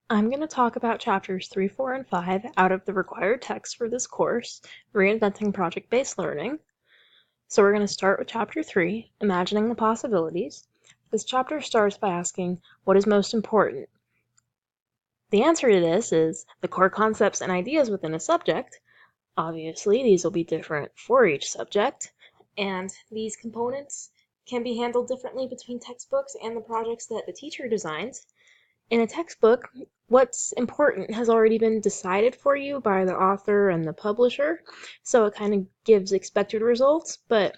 I'm going to talk about chapters 3, 4, and 5 out of the required text for this course, Reinventing Project-Based Learning. So we're going to start with chapter 3, Imagining the Possibilities. This chapter starts by asking, what is most important? The answer to this is the core concepts and ideas within a subject. Obviously, these will be different for each subject, and these components can be handled differently between textbooks and the projects that the teacher designs. In a textbook, what's important has already been decided for you by the author and the publisher, so it kind of gives expected results, but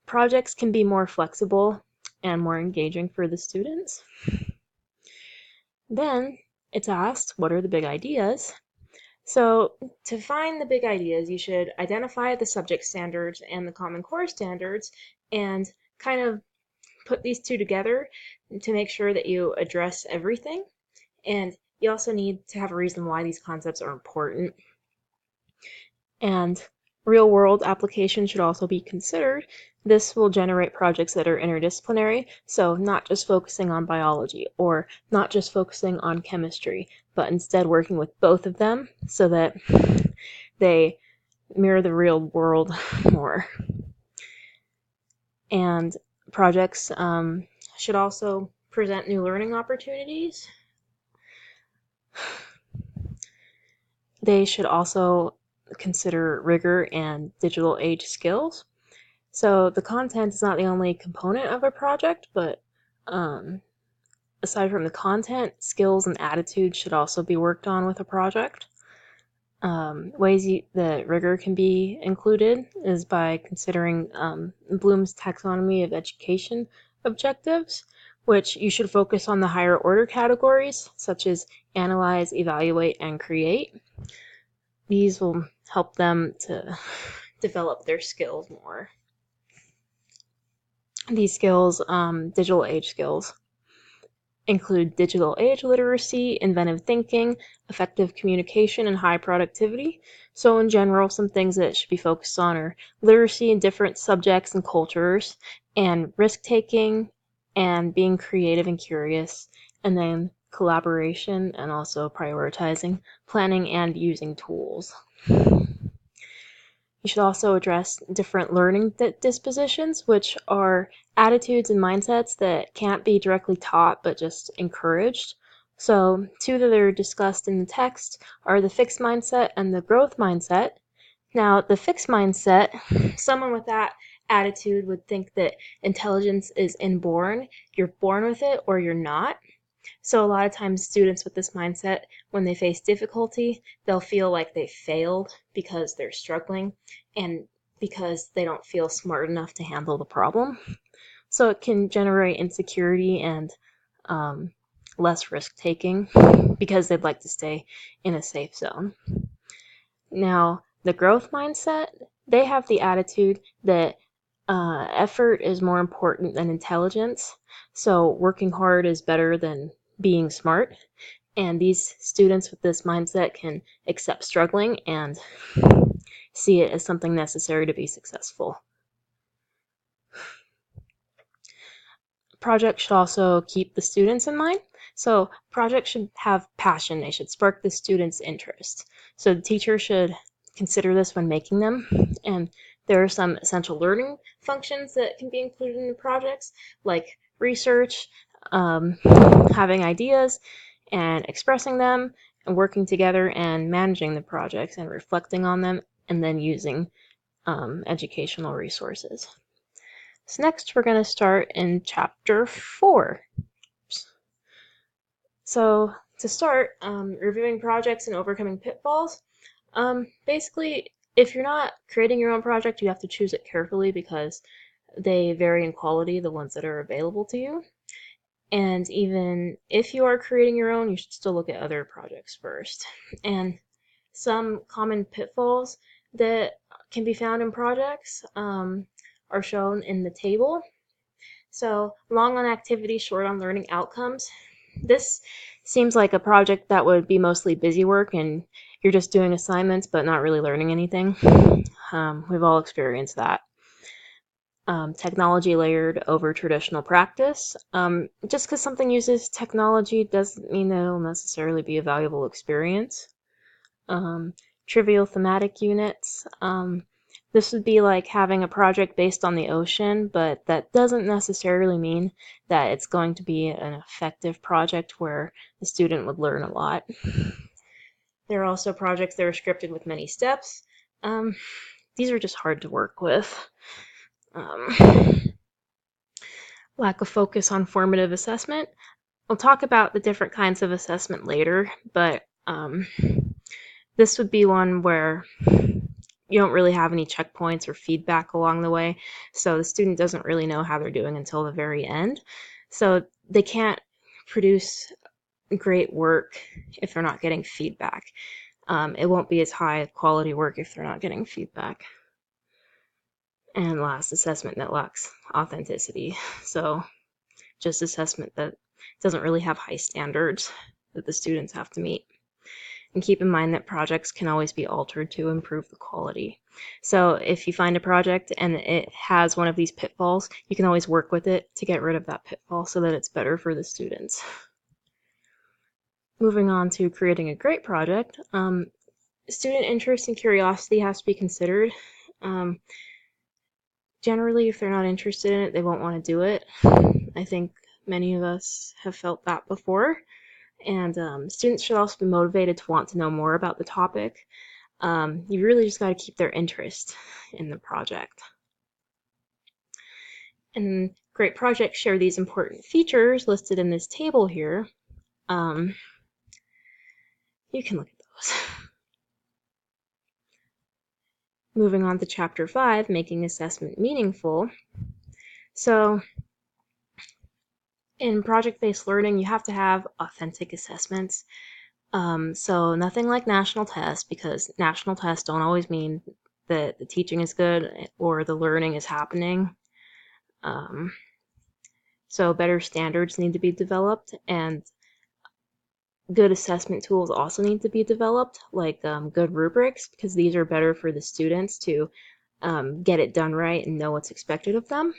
projects can be more flexible and more engaging for the students. Then it's asked, what are the big ideas? So to find the big ideas, you should identify the subject standards and the Common Core standards and kind of put these two together to make sure that you address everything. And you also need to have a reason why these concepts are important. And real-world applications should also be considered. This will generate projects that are interdisciplinary, so not just focusing on biology or not just focusing on chemistry, but instead working with both of them so that they mirror the real world more. And projects should also present new learning opportunities. They should also consider rigor and digital age skills. So the content is not the only component of a project, but aside from the content, skills and attitudes should also be worked on with a project. Ways that rigor can be included is by considering Bloom's taxonomy of education objectives, which you should focus on the higher order categories, such as analyze, evaluate, and create. These will help them to develop their skills more. These skills, digital age skills, include digital age literacy, inventive thinking, effective communication, and high productivity. So in general, some things that should be focused on are literacy in different subjects and cultures, and risk-taking, and being creative and curious, and then collaboration, and also prioritizing, planning, and using tools. You should also address different learning dispositions, which are attitudes and mindsets that can't be directly taught but just encouraged. So two that are discussed in the text are the fixed mindset and the growth mindset. Now, the fixed mindset, someone with that attitude would think that intelligence is inborn. You're born with it or you're not. So a lot of times students with this mindset, when they face difficulty, they'll feel like they failed because they're struggling and because they don't feel smart enough to handle the problem. So it can generate insecurity and less risk-taking because they'd like to stay in a safe zone. Now, the growth mindset, they have the attitude that effort is more important than intelligence, so working hard is better than being smart, and these students with this mindset can accept struggling and see it as something necessary to be successful. Projects should also keep the students in mind. So projects should have passion. They should spark the students' interest. So the teacher should consider this when making them. And there are some essential learning functions that can be included in the projects, like research, having ideas and expressing them, and working together and managing the projects and reflecting on them, and then using educational resources. So next we're going to start in chapter 4. So to start, reviewing projects and overcoming pitfalls. Basically, if you're not creating your own project, you have to choose it carefully because they vary in quality, the ones that are available to you. And even if you are creating your own, you should still look at other projects first. And some common pitfalls that can be found in projects are shown in the table. So long on activity, short on learning outcomes. This seems like a project that would be mostly busy work and you're just doing assignments but not really learning anything. We've all experienced that. technology layered over traditional practice. Just because something uses technology doesn't mean that it'll necessarily be a valuable experience. Trivial thematic units. This would be like having a project based on the ocean, but that doesn't necessarily mean that it's going to be an effective project where the student would learn a lot. There are also projects that are scripted with many steps. These are just hard to work with. Lack of focus on formative assessment. I'll talk about the different kinds of assessment later, but this would be one where you don't really have any checkpoints or feedback along the way, so the student doesn't really know how they're doing until the very end. So they can't produce great work if they're not getting feedback. It won't be as high quality work if they're not getting feedback. And last, assessment that lacks authenticity. So just assessment that doesn't really have high standards that the students have to meet. And keep in mind that projects can always be altered to improve the quality. So if you find a project and it has one of these pitfalls, you can always work with it to get rid of that pitfall so that it's better for the students. Moving on to creating a great project, student interest and curiosity has to be considered. Generally, if they're not interested in it, they won't want to do it. I think many of us have felt that before. And students should also be motivated to want to know more about the topic. You really just got to keep their interest in the project. And great projects share these important features listed in this table here. You can look at those. Moving on to Chapter 5, Making Assessment Meaningful. So in project-based learning, you have to have authentic assessments. So nothing like national tests, because national tests don't always mean that the teaching is good or the learning is happening. So better standards need to be developed, and good assessment tools also need to be developed, like good rubrics, because these are better for the students to get it done right and know what's expected of them.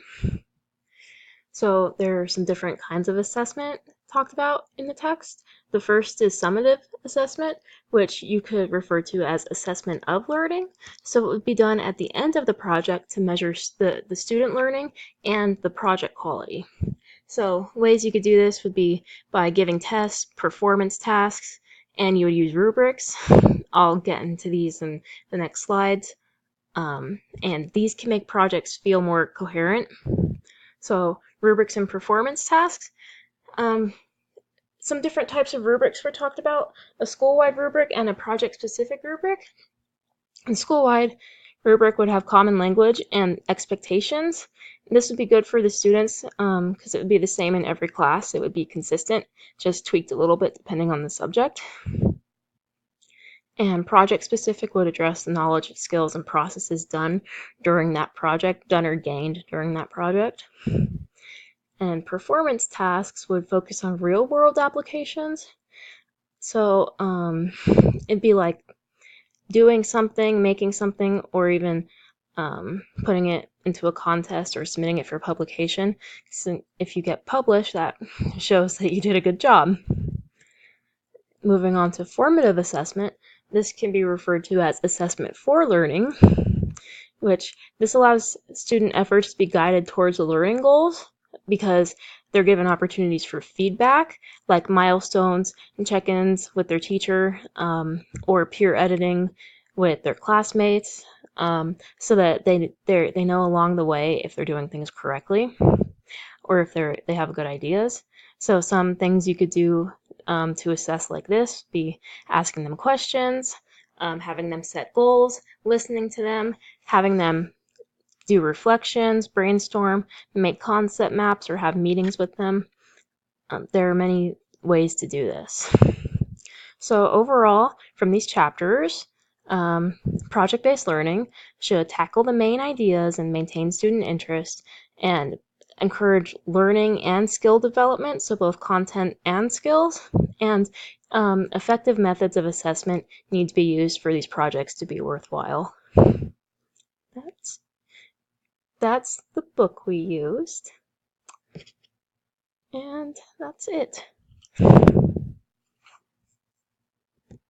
So there are some different kinds of assessment talked about in the text. The first is summative assessment, which you could refer to as assessment of learning. So it would be done at the end of the project to measure the student learning and the project quality. So ways you could do this would be by giving tests, performance tasks, and you would use rubrics. I'll get into these in the next slides. And these can make projects feel more coherent. So rubrics and performance tasks. Some different types of rubrics were talked about, a school-wide rubric and a project-specific rubric. A school-wide rubric would have common language and expectations. This would be good for the students because it would be the same in every class. It would be consistent, just tweaked a little bit depending on the subject. And project-specific would address the knowledge, skills, and processes done during that project, done or gained during that project. And performance tasks would focus on real-world applications. So it'd be like doing something, making something, or even putting it into a contest or submitting it for publication. So if you get published, that shows that you did a good job. Moving on to formative assessment, this can be referred to as assessment for learning, which this allows student efforts to be guided towards the learning goals because they're given opportunities for feedback, like milestones and check-ins with their teacher, or peer editing with their classmates, so that they know along the way if they're doing things correctly or if they have good ideas. So some things you could do to assess like this be asking them questions, having them set goals, listening to them, having them do reflections, brainstorm, make concept maps, or have meetings with them. There are many ways to do this. So overall, from these chapters, project-based learning should tackle the main ideas and maintain student interest and encourage learning and skill development, so both content and skills, and effective methods of assessment need to be used for these projects to be worthwhile. That's that's the book we used, and that's it.